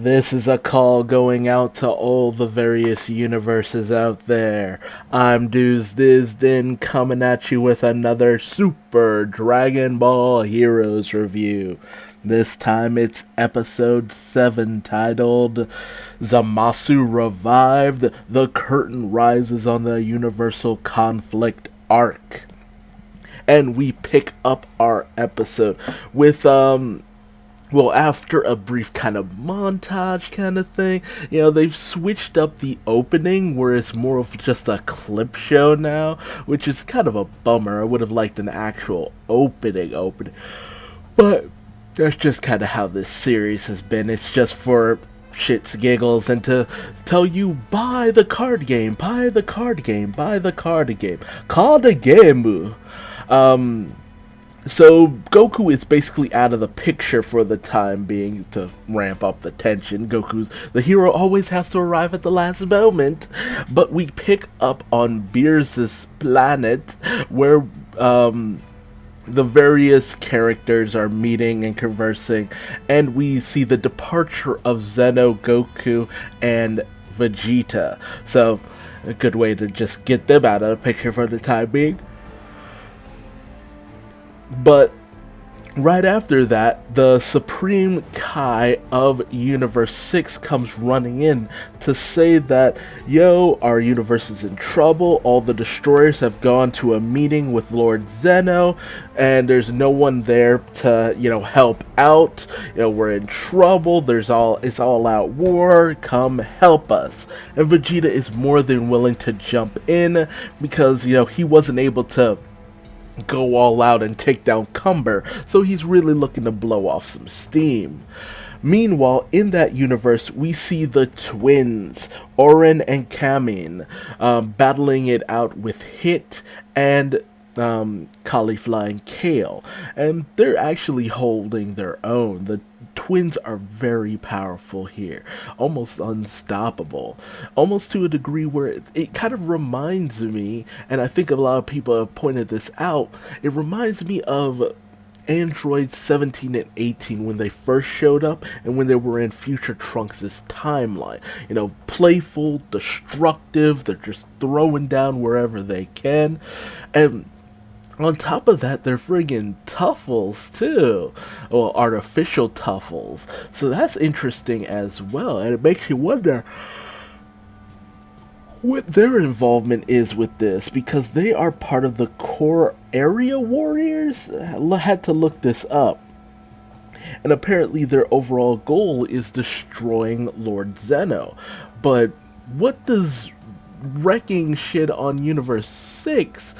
This is a call going out to all the various universes out there. I'm Duuz-Diz-Din coming at you with another Super Dragon Ball Heroes review. This time it's episode 7 titled Zamasu Revived, The Curtain Rises on the Universal Conflict Arc. And we pick up our episode with after a brief kind of montage kind of thing, they've switched up the opening where it's more of just a clip show now, which is kind of a bummer. I would have liked an actual opening. But that's just kind of how this series has been. It's just for shits, giggles, and to tell you, buy the card game, buy the card game, buy the card game. Card game. So Goku is basically out of the picture for the time being to ramp up the tension. The hero always has to arrive at the last moment. But we pick up on Beerus' planet where the various characters are meeting and conversing, and we see the departure of Zeno, Goku, and Vegeta. So a good way to just get them out of the picture for the time being. But right after that, the Supreme Kai of Universe 6 comes running in to say that, our universe is in trouble, all the destroyers have gone to a meeting with Lord Zeno, and there's no one there to, help out, we're in trouble, it's all out war, come help us. And Vegeta is more than willing to jump in, because, he wasn't able to go all out and take down Cumber, so he's really looking to blow off some steam. Meanwhile, in that universe, we see the twins, Orin and Kamin, battling it out with Hit and Caulifla and Kale, and they're actually holding their own. The twins are very powerful here, almost unstoppable, almost to a degree where it kind of reminds me, and I think a lot of people have pointed this out, it reminds me of Androids 17 and 18 when they first showed up and when they were in Future Trunks' timeline. Playful, destructive, they're just throwing down wherever they can, and on top of that, they're friggin' Tuffles, too. Well, artificial Tuffles. So that's interesting as well. And it makes you wonder what their involvement is with this. Because they are part of the core area warriors? I had to look this up. And apparently their overall goal is destroying Lord Zeno. But what does wrecking shit on Universe 6...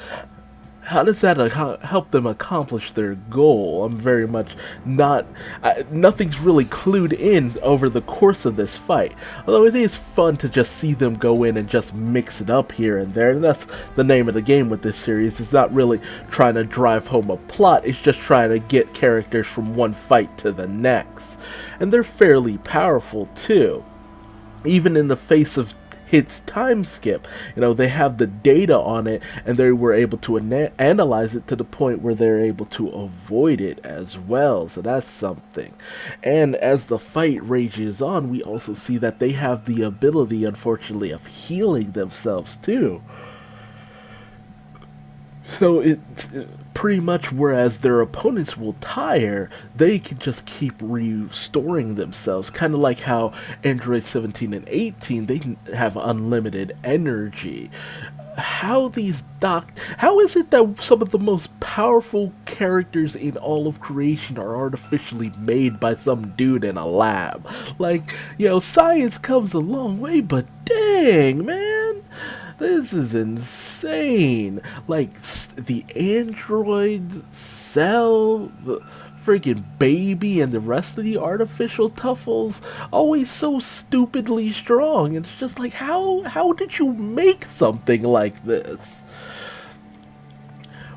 how does that help them accomplish their goal? I'm very much nothing's really clued in over the course of this fight. Although it is fun to just see them go in and just mix it up here and there. And that's the name of the game with this series. It's not really trying to drive home a plot. It's just trying to get characters from one fight to the next. And they're fairly powerful too. Even in the face of Hit's time skip, they have the data on it, and they were able to analyze it to the point where they're able to avoid it as well, so that's something. And as the fight rages on, we also see that they have the ability, unfortunately, of healing themselves too. So it's pretty much, whereas their opponents will tire, they can just keep restoring themselves. Kind of like how Android 17 and 18, they have unlimited energy. How is it that some of the most powerful characters in all of creation are artificially made by some dude in a lab? Science comes a long way, but dang, man! This is insane. The android, Cell, the freaking baby, and the rest of the artificial Tuffles, always so stupidly strong. And it's just how did you make something like this?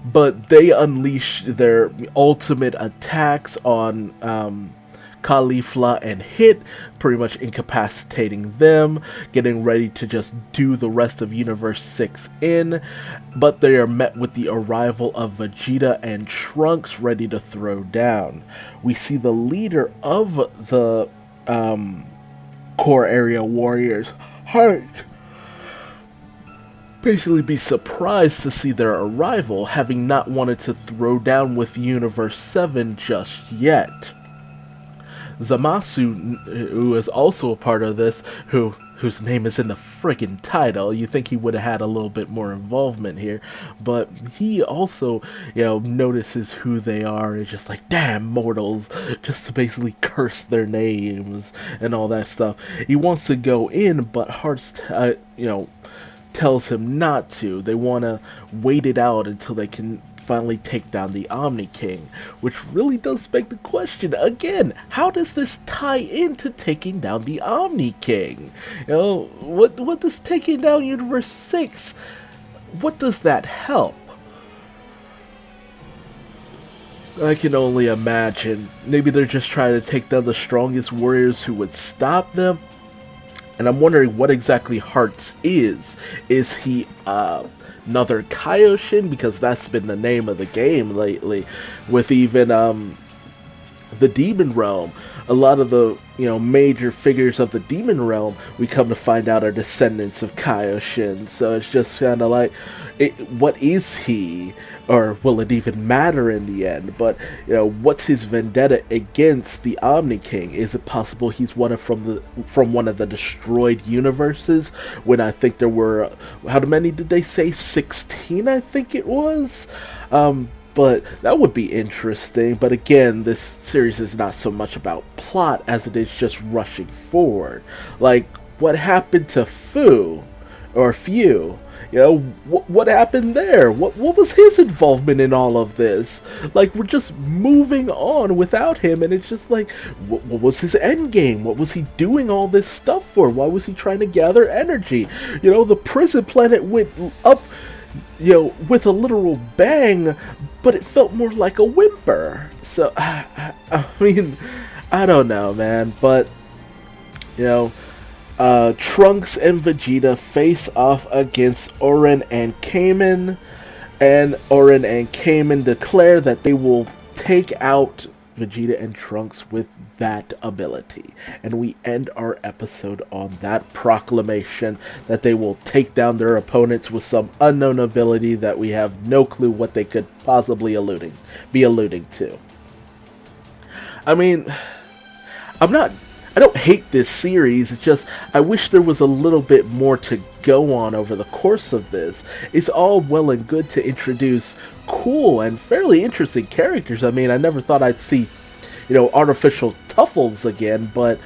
But they unleash their ultimate attacks on Caulifla and Hit, pretty much incapacitating them, getting ready to just do the rest of Universe 6 in, but they are met with the arrival of Vegeta and Trunks ready to throw down. We see the leader of the core area warriors' heart basically be surprised to see their arrival, having not wanted to throw down with Universe 7 just yet. Zamasu, who is also a part of this, whose name is in the friggin' title, you think he would have had a little bit more involvement here, but he also, notices who they are and is just like, damn mortals, just to basically curse their names and all that stuff. He wants to go in, but Hearts, tells him not to. They want to wait it out until they can finally take down the Omni King, which really does beg the question again, how does this tie into taking down the Omni King? What does taking down Universe 6, what does that help? I can only imagine. Maybe they're just trying to take down the strongest warriors who would stop them. And I'm wondering what exactly Hearts is. Is he another Kaioshin? Because that's been the name of the game lately. With even the Demon Realm. A lot of the major figures of the Demon Realm, we come to find out, are descendants of Kaioshin. So it's just kind of like, what is he? Or will it even matter in the end? But, what's his vendetta against the Omni King? Is it possible he's from one of the destroyed universes? When I think there were, how many did they say? 16, I think it was? But that would be interesting. But again, this series is not so much about plot as it is just rushing forward. Like, what happened to Fu? Or Few? What happened there? What was his involvement in all of this? Like, we're just moving on without him, and it's just like, what was his end game? What was he doing all this stuff for? Why was he trying to gather energy? The prison planet went up, with a literal bang, but it felt more like a whimper. So, I mean, I don't know, man, but, Trunks and Vegeta face off against Orin and Kamen, and Orin and Kamen declare that they will take out Vegeta and Trunks with that ability. And we end our episode on that proclamation that they will take down their opponents with some unknown ability that we have no clue what they could possibly be alluding to. I mean, I don't hate this series, it's just, I wish there was a little bit more to go on over the course of this. It's all well and good to introduce cool and fairly interesting characters. I mean, I never thought I'd see, artificial Tuffles again, but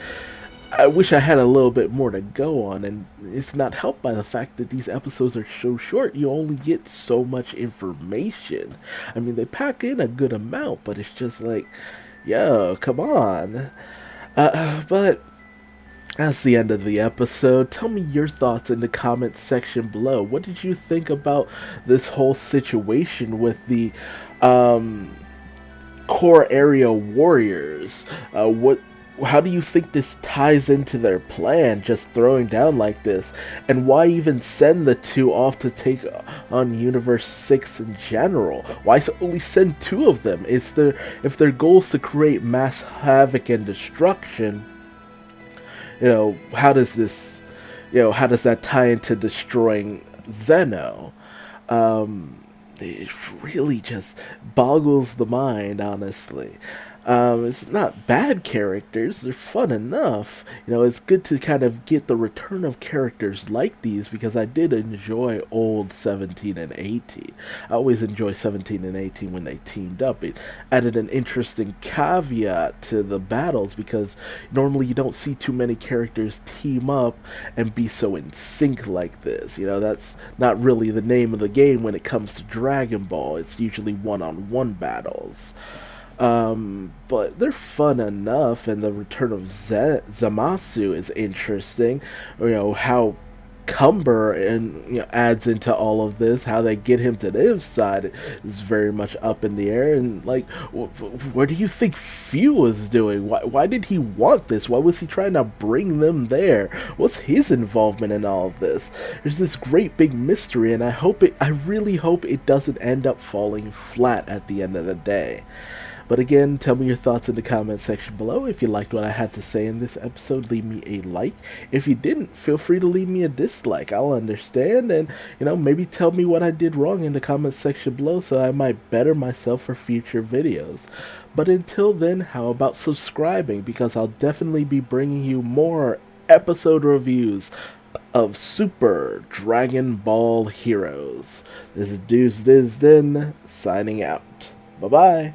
I wish I had a little bit more to go on, and it's not helped by the fact that these episodes are so short. You only get so much information. I mean, they pack in a good amount, but it's just like, yo, come on. But that's the end of the episode. Tell me your thoughts in the comments section below. What did you think about this whole situation with the core area warriors? How do you think this ties into their plan, just throwing down like this? And why even send the two off to take on Universe 6 in general? Why only send two of them? If their goal is to create mass havoc and destruction, how does that tie into destroying Zeno? It really just boggles the mind, honestly. It's not bad characters, they're fun enough. It's good to kind of get the return of characters like these, because I did enjoy old 17 and 18. I always enjoy 17 and 18 when they teamed up. It added an interesting caveat to the battles, because normally you don't see too many characters team up and be so in sync like this. That's not really the name of the game when it comes to Dragon Ball. It's usually one-on-one battles. But they're fun enough, and the return of Zamasu is interesting. How Cumber adds into all of this, how they get him to their side is very much up in the air. And like, what do you think Few was doing? Why did he want this? Why was he trying to bring them there? What's his involvement in all of this? There's this great big mystery, and I really hope it doesn't end up falling flat at the end of the day. But again, tell me your thoughts in the comment section below. If you liked what I had to say in this episode, leave me a like. If you didn't, feel free to leave me a dislike. I'll understand, and maybe tell me what I did wrong in the comment section below so I might better myself for future videos. But until then, how about subscribing, because I'll definitely be bringing you more episode reviews of Super Dragon Ball Heroes. This is Duuz-Diz-Din signing out. Bye-bye.